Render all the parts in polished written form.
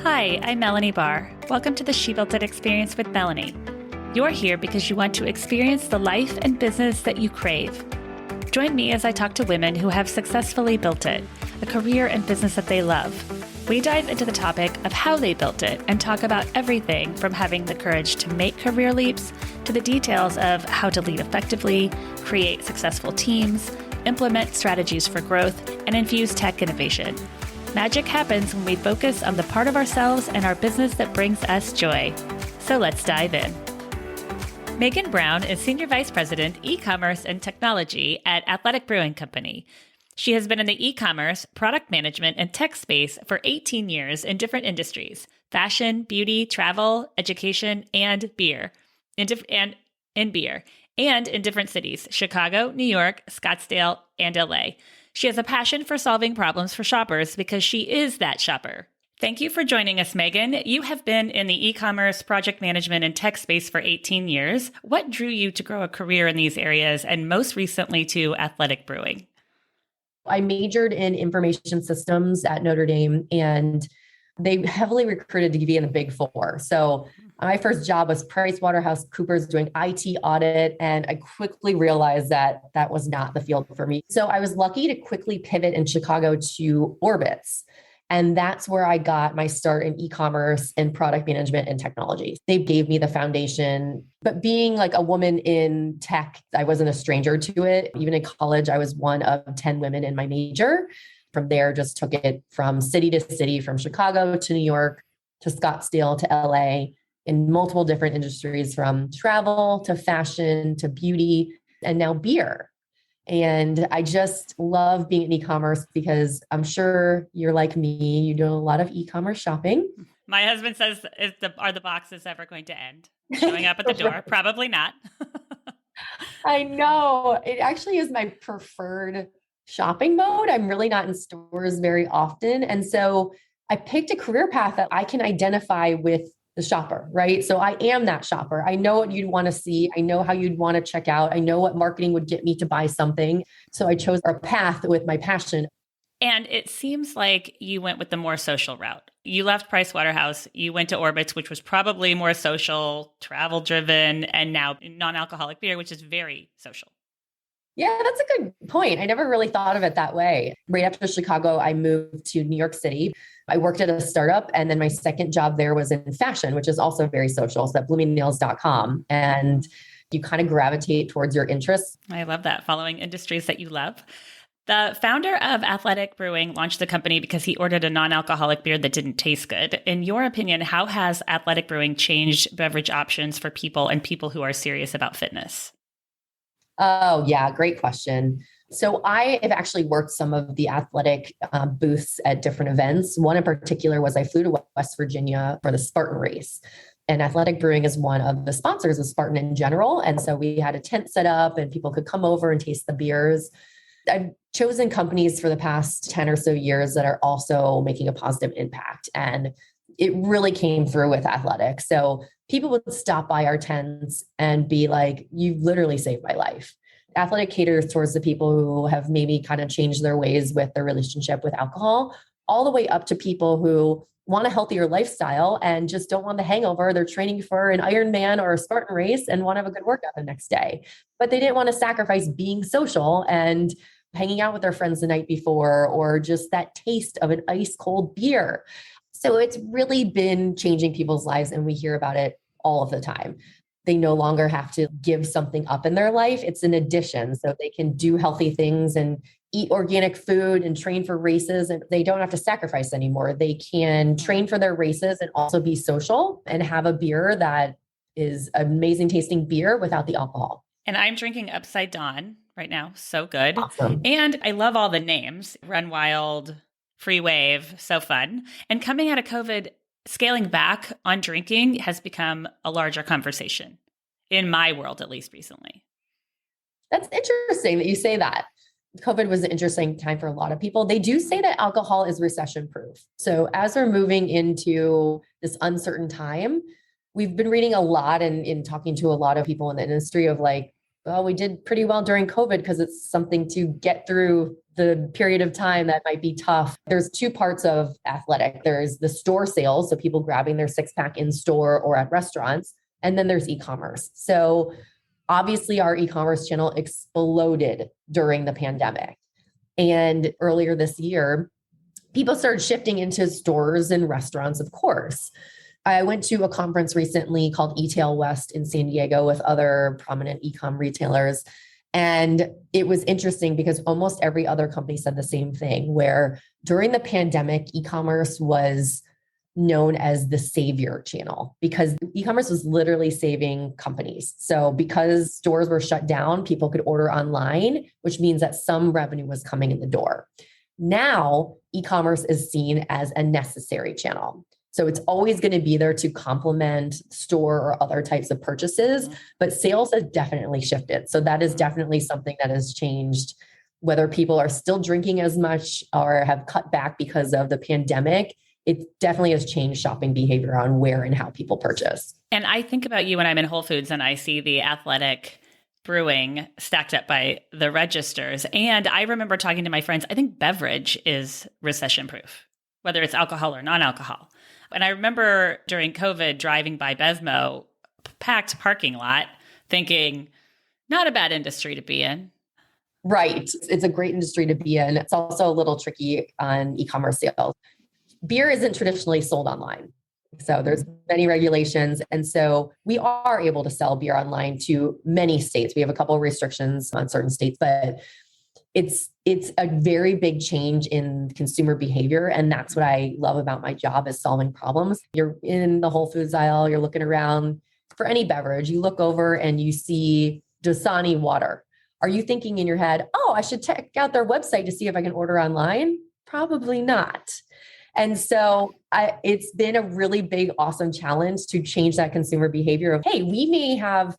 Hi, I'm Melanie Barr. Welcome to the She Built It Experience with Melanie. You're here because you want to experience the life and business that you crave. Join me as I talk to women who have successfully built it, a career and business that they love. We dive into the topic of how they built it and talk about everything from having the courage to make career leaps to the details of how to lead effectively, create successful teams, implement strategies for growth, and infuse tech innovation. Magic happens when we focus on the part of ourselves and our business that brings us joy. So let's dive in. Megan Brown is Senior Vice President, E-commerce and Technology at Athletic Brewing Company. She has been in the e-commerce, product management, and tech space for 18 years in different industries: fashion, beauty, travel, education, and beer. In different cities: Chicago, New York, Scottsdale, and LA. She has a passion for solving problems for shoppers because she is that shopper. Thank you for joining us, Megan. You have been in the e-commerce, project management, and tech space for 18 years. What drew you to grow a career in these areas and most recently to Athletic Brewing? I majored in information systems at Notre Dame, and they heavily recruited to be in the Big Four. So my first job was PricewaterhouseCoopers doing IT audit, and I quickly realized that that was not the field for me. So I was lucky to quickly pivot in Chicago to Orbitz. And that's where I got my start in e-commerce and product management and technology. They gave me the foundation, but being like a woman in tech, I wasn't a stranger to it. Even in college, I was one of 10 women in my major. From there, just took it from city to city, from Chicago to New York, to Scottsdale, to LA, in multiple different industries, from travel to fashion to beauty, and now beer. And I just love being in e-commerce because I'm sure you're like me. You do a lot of e-commerce shopping. My husband says, are the boxes ever going to end? Showing up at the door? Right. Probably not. I know. It actually is my preferred shopping mode. I'm really not in stores very often. And so I picked a career path that I can identify with the shopper, right? So I am that shopper. I know what you'd want to see. I know how you'd want to check out. I know what marketing would get me to buy something. So I chose a path with my passion. And it seems like you went with the more social route. You left Pricewaterhouse, you went to Orbitz, which was probably more social, travel driven, and now non-alcoholic beer, which is very social. Yeah, that's a good point. I never really thought of it that way. Right after Chicago, I moved to New York City. I worked at a startup, and then my second job there was in fashion, which is also very social. So at bloomingnails.com. And you kind of gravitate towards your interests. I love that, following industries that you love. The founder of Athletic Brewing launched the company because he ordered a non-alcoholic beer that didn't taste good. In your opinion, how has Athletic Brewing changed beverage options for people and people who are serious about fitness? Oh, yeah. Great question. So I have actually worked some of the athletic booths at different events. One in particular was I flew to West Virginia for the Spartan race. And Athletic Brewing is one of the sponsors of Spartan in general. And so we had a tent set up and people could come over and taste the beers. I've chosen companies for the past 10 or so years that are also making a positive impact. And it really came through with Athletic. So people would stop by our tents and be like, "You literally saved my life." Athletic caters towards the people who have maybe kind of changed their ways with their relationship with alcohol, all the way up to people who want a healthier lifestyle and just don't want the hangover. They're training for an Ironman or a Spartan race and want to have a good workout the next day. But they didn't want to sacrifice being social and hanging out with their friends the night before, or just that taste of an ice cold beer. So it's really been changing people's lives, and we hear about it all of the time. They no longer have to give something up in their life. It's an addition. So they can do healthy things and eat organic food and train for races, and they don't have to sacrifice anymore. They can train for their races and also be social and have a beer that is amazing tasting beer without the alcohol. And I'm drinking Upside Dawn right now. So good. Awesome. And I love all the names: Run Wild, Free Wave, so fun. And coming out of COVID, scaling back on drinking has become a larger conversation in my world, at least recently. That's interesting that you say that. COVID was an interesting time for a lot of people. They do say that alcohol is recession proof. So as we're moving into this uncertain time, we've been reading a lot and in talking to a lot of people in the industry of like, Well, we did pretty well during COVID because it's something to get through the period of time that might be tough. There's two parts of athletic. There's the store sales, so people grabbing their six pack in store or at restaurants, and then there's e-commerce. So obviously our e-commerce channel exploded during the pandemic. And earlier this year, people started shifting into stores and restaurants, of course. I went to a conference recently called eTail West in San Diego with other prominent e-com retailers. And it was interesting because almost every other company said the same thing, where during the pandemic, e-commerce was known as the savior channel because e-commerce was literally saving companies. So because stores were shut down, people could order online, which means that some revenue was coming in the door. Now, e-commerce is seen as a necessary channel. So it's always going to be there to complement store or other types of purchases, but sales has definitely shifted. So that is definitely something that has changed, whether people are still drinking as much or have cut back because of the pandemic. It definitely has changed shopping behavior on where and how people purchase. And I think about you when I'm in Whole Foods and I see the Athletic Brewing stacked up by the registers. And I remember talking to my friends, I think beverage is recession proof, whether it's alcohol or non-alcohol. And I remember during COVID driving by Bevmo, packed parking lot, thinking, not a bad industry to be in. Right. It's a great industry to be in. It's also a little tricky on e-commerce sales. Beer isn't traditionally sold online. So there's many regulations. And so we are able to sell beer online to many states. We have a couple of restrictions on certain states, but it's a very big change in consumer behavior. And that's what I love about my job is solving problems. You're in the Whole Foods aisle, you're looking around for any beverage, you look over and you see Dasani water. Are you thinking in your head, oh, I should check out their website to see if I can order online? Probably not. And so it's been a really big, awesome challenge to change that consumer behavior of, hey, we may have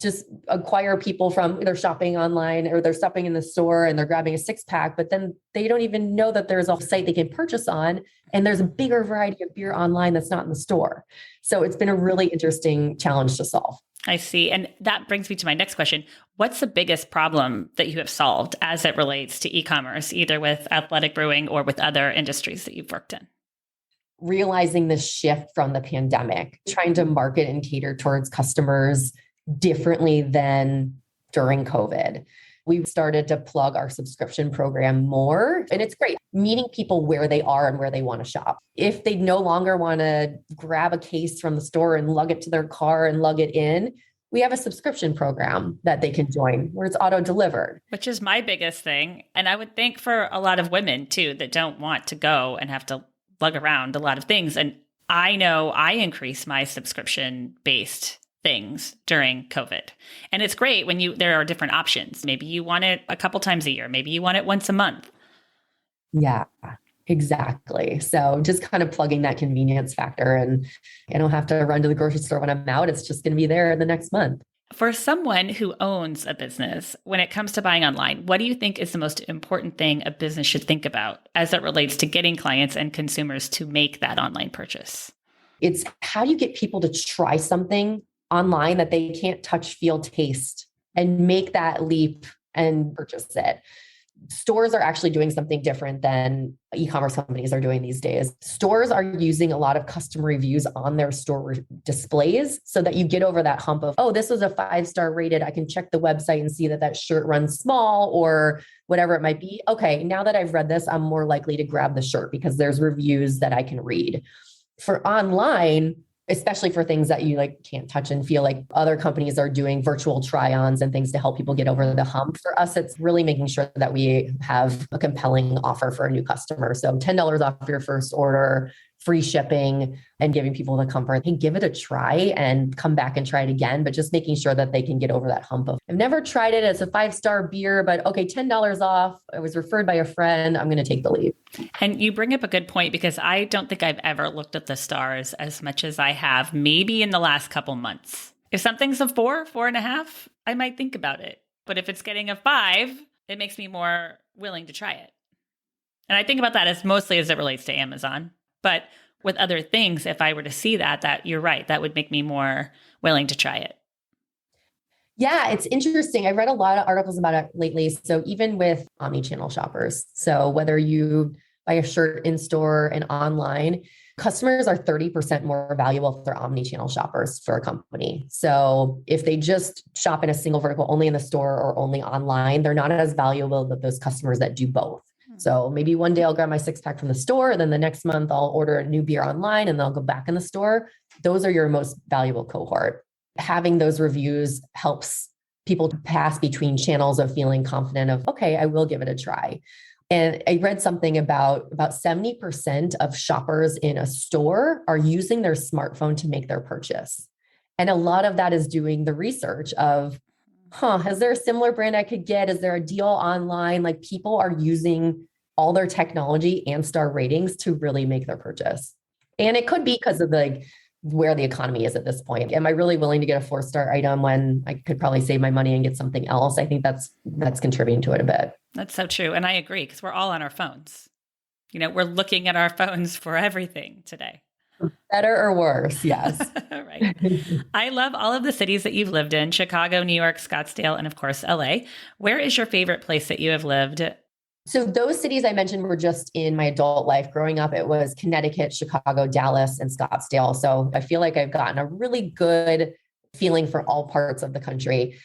just acquire people from they're shopping online or they're stopping in the store and they're grabbing a six pack, but then they don't even know that there's a site they can purchase on. And there's a bigger variety of beer online that's not in the store. So it's been a really interesting challenge to solve. I see. And that brings me to my next question. What's the biggest problem that you have solved as it relates to e-commerce, either with Athletic Brewing or with other industries that you've worked in? Realizing the shift from the pandemic, trying to market and cater towards customers differently than during COVID. We've started to plug our subscription program more, and it's great meeting people where they are and where they want to shop. If they no longer want to grab a case from the store and lug it to their car and lug it in, we have a subscription program that they can join where it's auto delivered. Which is my biggest thing. And I would think for a lot of women too, that don't want to go and have to lug around a lot of things. And I know I increase my subscription based things during COVID. And it's great when there are different options. Maybe you want it a couple times a year. Maybe you want it once a month. Yeah, exactly. So just kind of plugging that convenience factor, and I don't have to run to the grocery store when I'm out. It's just going to be there the next month. For someone who owns a business, when it comes to buying online, what do you think is the most important thing a business should think about as it relates to getting clients and consumers to make that online purchase? It's how do you get people to try something online that they can't touch, feel, taste, and make that leap and purchase it. Stores are actually doing something different than e-commerce companies are doing these days. Stores are using a lot of customer reviews on their store displays so that you get over that hump of, oh, this was a 5-star rated. I can check the website and see that shirt runs small or whatever it might be. Okay, now that I've read this, I'm more likely to grab the shirt because there's reviews that I can read. For online, especially for things that you can't touch and feel, like other companies are doing virtual try-ons and things to help people get over the hump. For us, it's really making sure that we have a compelling offer for a new customer. So $10 off your first order, free shipping, and giving people the comfort. Hey, give it a try and come back and try it again, but just making sure that they can get over that hump of, I've never tried it. It's a 5-star beer, but okay, $10 off. I was referred by a friend. I'm going to take the lead. And you bring up a good point because I don't think I've ever looked at the stars as much as I have maybe in the last couple months. If something's a 4, 4.5, I might think about it. But if it's getting a 5, it makes me more willing to try it. And I think about that as mostly as it relates to Amazon. But with other things, if I were to see that you're right, that would make me more willing to try it. Yeah, it's interesting. I read a lot of articles about it lately. So even with omni-channel shoppers, so whether you buy a shirt in store and online, customers are 30% more valuable if they're omni-channel shoppers for a company. So if they just shop in a single vertical, only in the store or only online, they're not as valuable as those customers that do both. So maybe one day I'll grab my six pack from the store, and then the next month I'll order a new beer online and they'll go back in the store. Those are your most valuable cohort. Having those reviews helps people to pass between channels of feeling confident of, okay, I will give it a try. And I read something about 70% of shoppers in a store are using their smartphone to make their purchase. And a lot of that is doing the research of, is there a similar brand I could get? Is there a deal online? Like people are using all their technology and star ratings to really make their purchase. And it could be because of where the economy is at this point. Am I really willing to get a 4-star item when I could probably save my money and get something else? I think that's contributing to it a bit. That's so true. And I agree, because we're all on our phones. We're looking at our phones for everything today. Better or worse, yes. Right. I love all of the cities that you've lived in: Chicago, New York, Scottsdale, and of course, LA. Where is your favorite place that you have lived? So those cities I mentioned were just in my adult life. Growing up, it was Connecticut, Chicago, Dallas, and Scottsdale. So I feel like I've gotten a really good feeling for all parts of the country.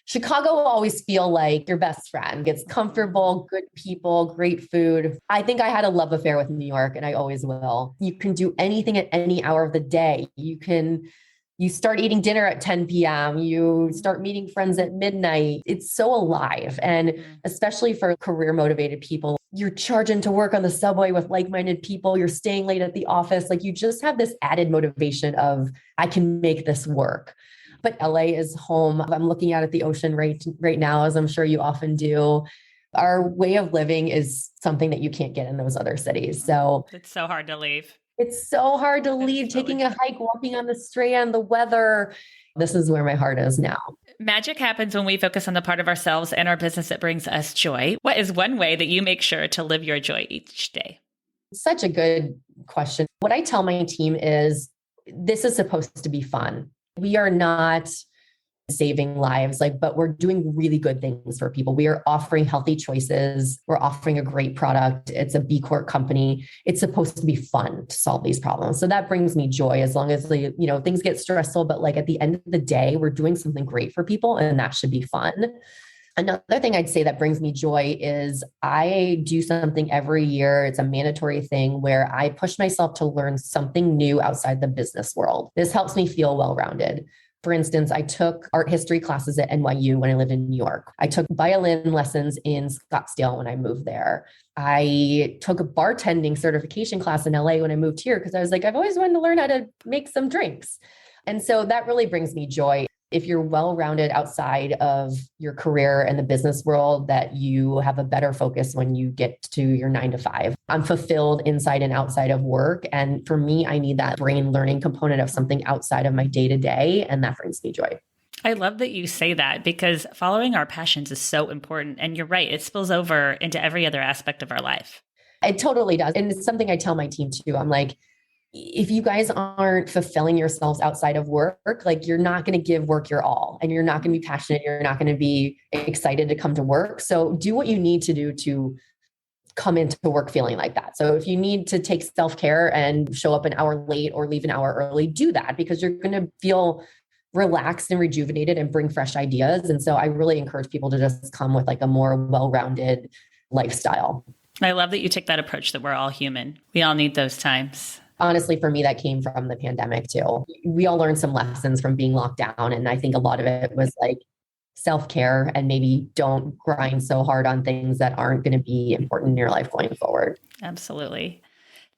Chicago will always feel like your best friend. It's comfortable, good people, great food. I think I had a love affair with New York, and I always will. You can do anything at any hour of the day. You start eating dinner at 10 p.m. You start meeting friends at midnight. It's so alive. And especially for career motivated people, you're charging to work on the subway with like-minded people. You're staying late at the office. Like you just have this added motivation of, I can make this work. But LA is home. I'm looking out at the ocean right now, as I'm sure you often do. Our way of living is something that you can't get in those other cities. So it's so hard to leave. It's so hard to leave, taking a hike, walking on the Strand, the weather. This is where my heart is now. Magic happens when we focus on the part of ourselves and our business that brings us joy. What is one way that you make sure to live your joy each day? Such a good question. What I tell my team is this is supposed to be fun. We are not saving lives, but we're doing really good things for people. We are offering healthy choices. We're offering a great product. It's a B Corp company. It's supposed to be fun to solve these problems. So that brings me joy, as long as things get stressful, but at the end of the day, we're doing something great for people, and that should be fun. Another thing I'd say that brings me joy is I do something every year. It's a mandatory thing where I push myself to learn something new outside the business world. This helps me feel well-rounded. For instance, I took art history classes at NYU when I lived in New York. I took violin lessons in Scottsdale when I moved there. I took a bartending certification class in LA when I moved here because I was like, I've always wanted to learn how to make some drinks. And so that really brings me joy. If you're well-rounded outside of your career and the business world, that you have a better focus when you get to your 9 to 5. I'm fulfilled inside and outside of work. And for me, I need that brain learning component of something outside of my day-to-day. And that brings me joy. I love that you say that, because following our passions is so important. And you're right, it spills over into every other aspect of our life. It totally does. And it's something I tell my team too. I'm like, if you guys aren't fulfilling yourselves outside of work, you're not going to give work your all, and you're not going to be passionate. You're not going to be excited to come to work. So do what you need to do to come into work feeling like that. So if you need to take self-care and show up an hour late or leave an hour early, do that, because you're going to feel relaxed and rejuvenated and bring fresh ideas. And so I really encourage people to just come with a more well-rounded lifestyle. I love that you take that approach, that we're all human. We all need those times. Honestly, for me, that came from the pandemic too. We all learned some lessons from being locked down. And I think a lot of it was self-care, and maybe don't grind so hard on things that aren't going to be important in your life going forward. Absolutely.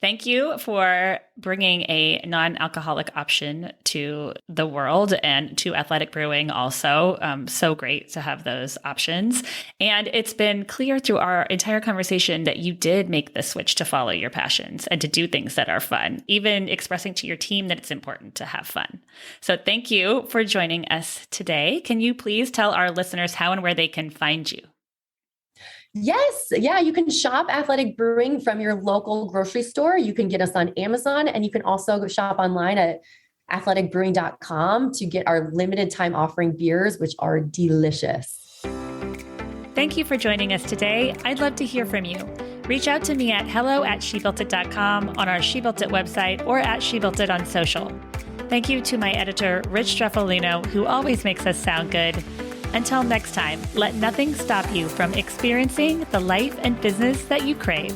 Thank you for bringing a non-alcoholic option to the world, and to Athletic Brewing also. So great to have those options. And it's been clear through our entire conversation that you did make the switch to follow your passions and to do things that are fun, even expressing to your team that it's important to have fun. So thank you for joining us today. Can you please tell our listeners how and where they can find you? Yes. Yeah. You can shop Athletic Brewing from your local grocery store. You can get us on Amazon, and you can also go shop online at athleticbrewing.com to get our limited time offering beers, which are delicious. Thank you for joining us today. I'd love to hear from you. Reach out to me at hello@shebuiltit.com, on our She Built It website, or at She Built It on social. Thank you to my editor, Rich Streffolino, who always makes us sound good. Until next time, let nothing stop you from experiencing the life and business that you crave.